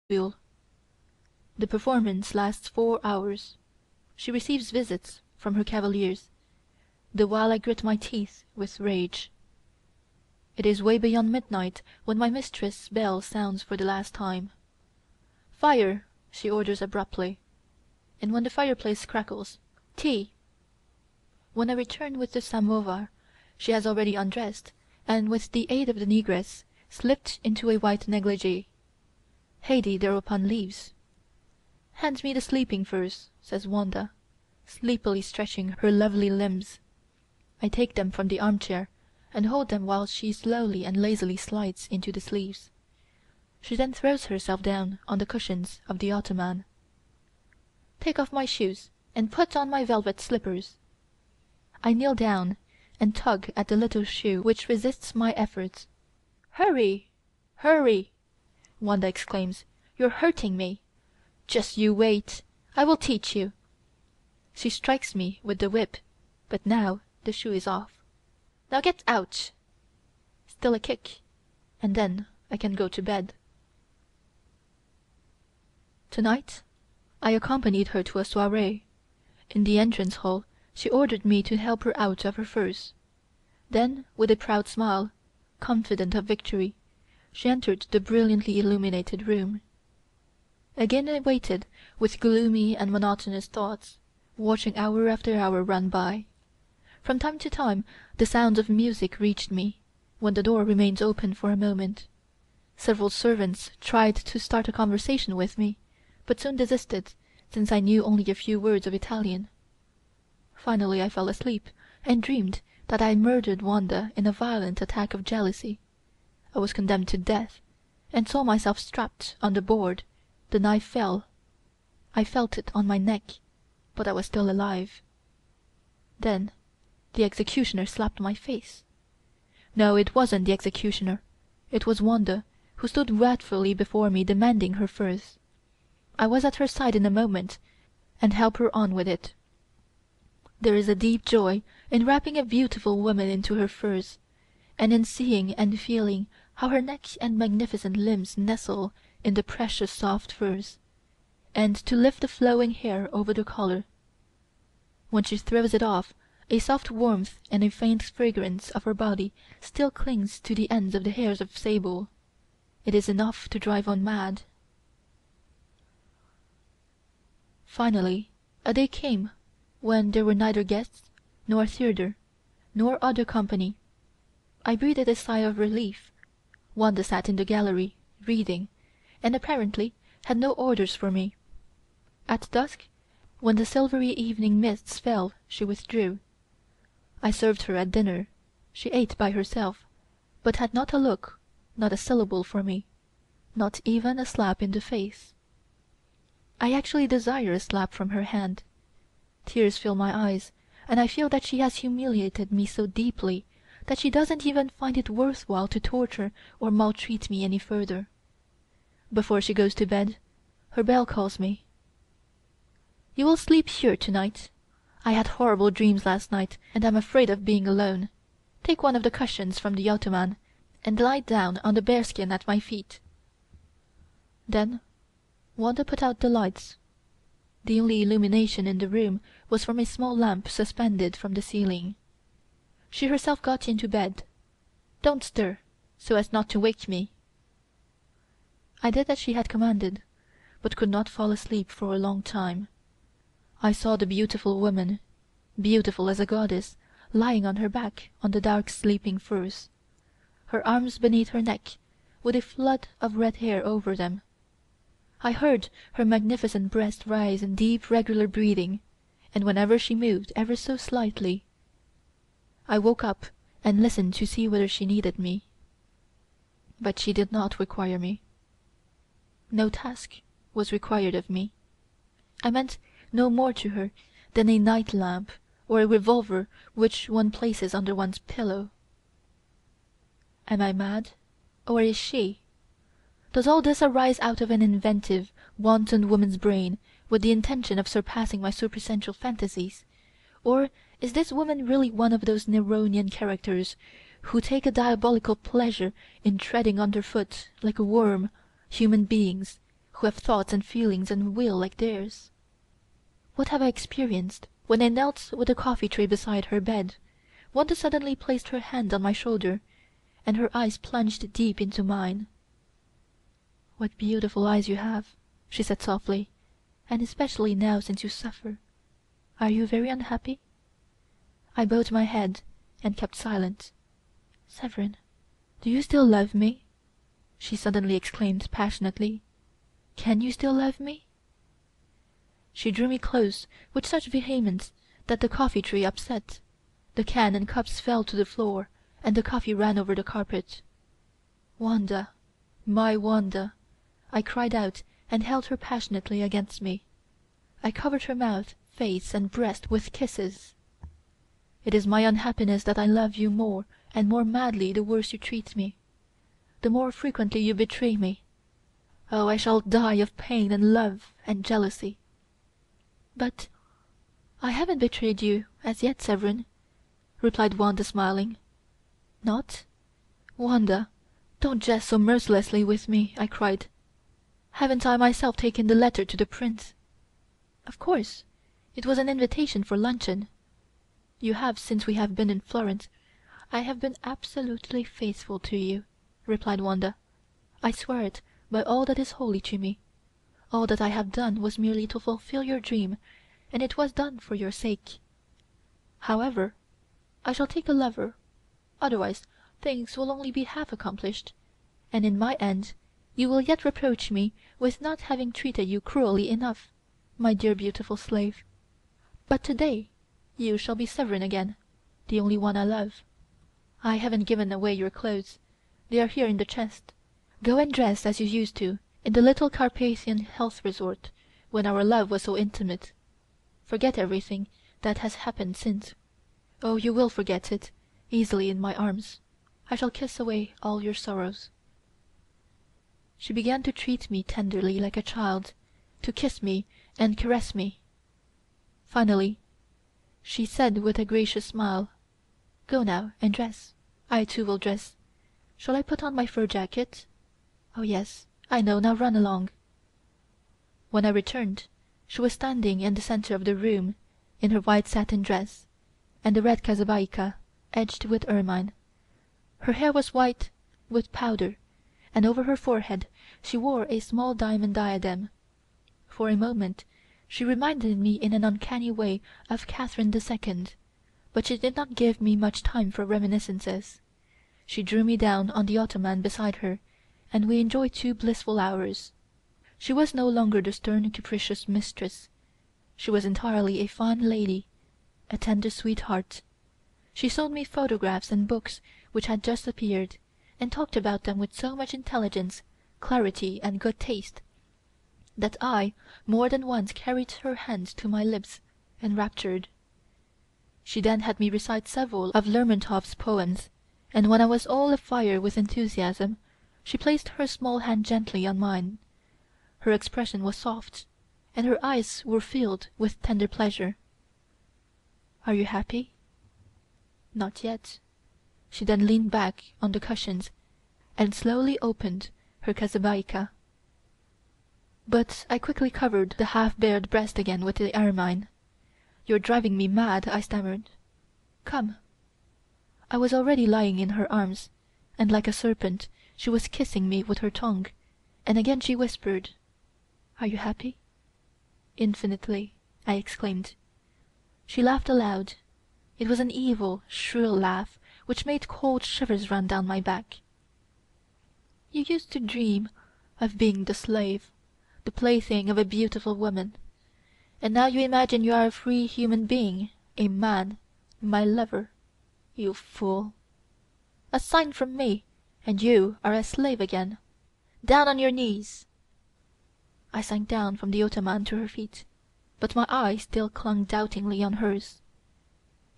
vestibule. The performance lasts 4 hours. She receives visits from her cavaliers, the while I grit my teeth with rage. It is way beyond midnight when my mistress' bell sounds for the last time. "Fire!" she orders abruptly, and when the fireplace crackles, "Tea!" When I return with the samovar, she has already undressed, and with the aid of the negress, slipped into a white negligee. Haydée thereupon leaves. "Hand me the sleeping furs," says Wanda, sleepily stretching her lovely limbs. I take them from the armchair, and hold them while she slowly and lazily slides into the sleeves. She then throws herself down on the cushions of the ottoman. "Take off my shoes, and put on my velvet slippers." I kneel down, and tug at the little shoe which resists my efforts. "Hurry! Hurry!" Wanda exclaims. "You're hurting me. Just you wait. I will teach you." She strikes me with the whip, but now the shoe is off. "Now get out!" Still a kick, and then I can go to bed. Tonight I accompanied her to a soirée. In the entrance hall she ordered me to help her out of her furs. Then, with a proud smile, confident of victory, she entered the brilliantly illuminated room. Again I waited with gloomy and monotonous thoughts, watching hour after hour run by. From time to time the sounds of music reached me, when the door remained open for a moment. Several servants tried to start a conversation with me, but soon desisted, since I knew only a few words of Italian. Finally I fell asleep, and dreamed that I murdered Wanda in a violent attack of jealousy. I was condemned to death, and saw myself strapped on the board. The knife fell. I felt it on my neck, but I was still alive. Then the executioner slapped my face. No, it wasn't the executioner. It was Wanda, who stood wrathfully before me demanding her furs. I was at her side in a moment, and helped her on with it. There is a deep joy in wrapping a beautiful woman into her furs, and in seeing and feeling how her neck and magnificent limbs nestle in the precious soft furs, and to lift the flowing hair over the collar. When she throws it off, a soft warmth and a faint fragrance of her body still clings to the ends of the hairs of sable. It is enough to drive one mad. Finally a day came when there were neither guests, nor theatre, nor other company. I breathed a sigh of relief. Wanda sat in the gallery, reading, and apparently had no orders for me. At dusk, when the silvery evening mists fell, she withdrew. I served her at dinner. She ate by herself, but had not a look, not a syllable for me, not even a slap in the face. I actually desire a slap from her hand. Tears fill my eyes, and I feel that she has humiliated me so deeply that she doesn't even find it worth while to torture or maltreat me any further. Before she goes to bed, her bell calls me. "You will sleep here tonight. I had horrible dreams last night, and am afraid of being alone. Take one of the cushions from the ottoman, and lie down on the bearskin at my feet." Then Wanda put out the lights. The only illumination in the room was from a small lamp suspended from the ceiling. She herself got into bed. "Don't stir, so as not to wake me." I did as she had commanded, but could not fall asleep for a long time. I saw the beautiful woman, beautiful as a goddess, lying on her back on the dark sleeping furs, her arms beneath her neck, with a flood of red hair over them. I heard her magnificent breast rise in deep regular breathing, and whenever she moved ever so slightly. I woke up and listened to see whether she needed me. But she did not require me. No task was required of me. I meant no more to her than a night lamp or a revolver which one places under one's pillow. Am I mad, or is she? Does all this arise out of an inventive, wanton woman's brain with the intention of surpassing my supersensual fantasies, or is this woman really one of those Neronian characters who take a diabolical pleasure in treading underfoot, like a worm, human beings, who have thoughts and feelings and will like theirs. What have I experienced when I knelt with the coffee tray beside her bed? Wanda suddenly placed her hand on my shoulder, and her eyes plunged deep into mine. "What beautiful eyes you have," she said softly, "and especially now since you suffer. Are you very unhappy?" I bowed my head and kept silent. "Severin, do you still love me?" she suddenly exclaimed passionately. "Can you still love me?" She drew me close with such vehemence that the coffee tray upset. The can and cups fell to the floor, and the coffee ran over the carpet. "Wanda, my Wanda!" I cried out and held her passionately against me. I covered her mouth, face, and breast with kisses. "It is my unhappiness that I love you more and more madly the worse you treat me, the more frequently you betray me. Oh, I shall die of pain and love and jealousy." "But I haven't betrayed you as yet, Severin," replied Wanda, smiling. "Not? Wanda, don't jest so mercilessly with me," I cried. "Haven't I myself taken the letter to the prince?" "Of course. It was an invitation for luncheon." "You have since we have been in Florence. I have been absolutely faithful to you," replied Wanda. "I swear it by all that is holy to me. All that I have done was merely to fulfill your dream, and it was done for your sake. However, I shall take a lover, otherwise things will only be half accomplished, and in my end you will yet reproach me with not having treated you cruelly enough, my dear beautiful slave. But today you shall be Severin again, the only one I love. I haven't given away your clothes. They are here in the chest. Go and dress as you used to in the little Carpathian health resort, when our love was so intimate. Forget everything that has happened since. Oh, you will forget it, easily in my arms. I shall kiss away all your sorrows." She began to treat me tenderly like a child, to kiss me and caress me. Finally, she said with a gracious smile, "Go now and dress. I too will dress. Shall I put on my fur jacket? Oh yes, I know, now run along." When I returned, she was standing in the center of the room, in her white satin dress, and the red kazabaïka, edged with ermine. Her hair was white with powder, and over her forehead she wore a small diamond diadem. For a moment she reminded me in an uncanny way of Catherine II, but she did not give me much time for reminiscences. She drew me down on the ottoman beside her, and we enjoyed 2 blissful hours. She was no longer the stern, capricious mistress. She was entirely a fine lady, a tender sweetheart. She showed me photographs and books which had just appeared, and talked about them with so much intelligence, clarity, and good taste, that I more than once carried her hand to my lips, enraptured. She then had me recite several of Lermontov's poems, and when I was all afire with enthusiasm, she placed her small hand gently on mine. Her expression was soft, and her eyes were filled with tender pleasure. "Are you happy?" "Not yet." She then leaned back on the cushions and slowly opened her kazabaïka. But I quickly covered the half-bared breast again with the ermine. "You're driving me mad," I stammered. "Come." I was already lying in her arms, and like a serpent she was kissing me with her tongue, and again she whispered, "Are you happy?" "Infinitely," I exclaimed. She laughed aloud. It was an evil, shrill laugh, which made cold shivers run down my back. "You used to dream of being the slave, the plaything of a beautiful woman, and now you imagine you are a free human being, a man, my lover. You fool! A sign from me, and you are a slave again. Down on your knees!" I sank down from the ottoman to her feet, but my eye still clung doubtingly on hers.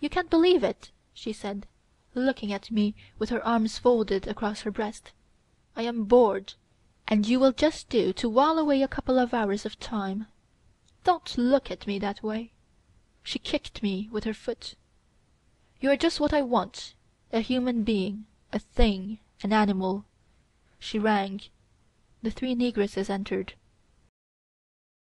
"You can't believe it," she said, looking at me with her arms folded across her breast. "I am bored, and you will just do to while away a couple of hours of time. Don't look at me that way." She kicked me with her foot. "You are just what I want, a human being, a thing, an animal." She rang. The 3 negresses entered.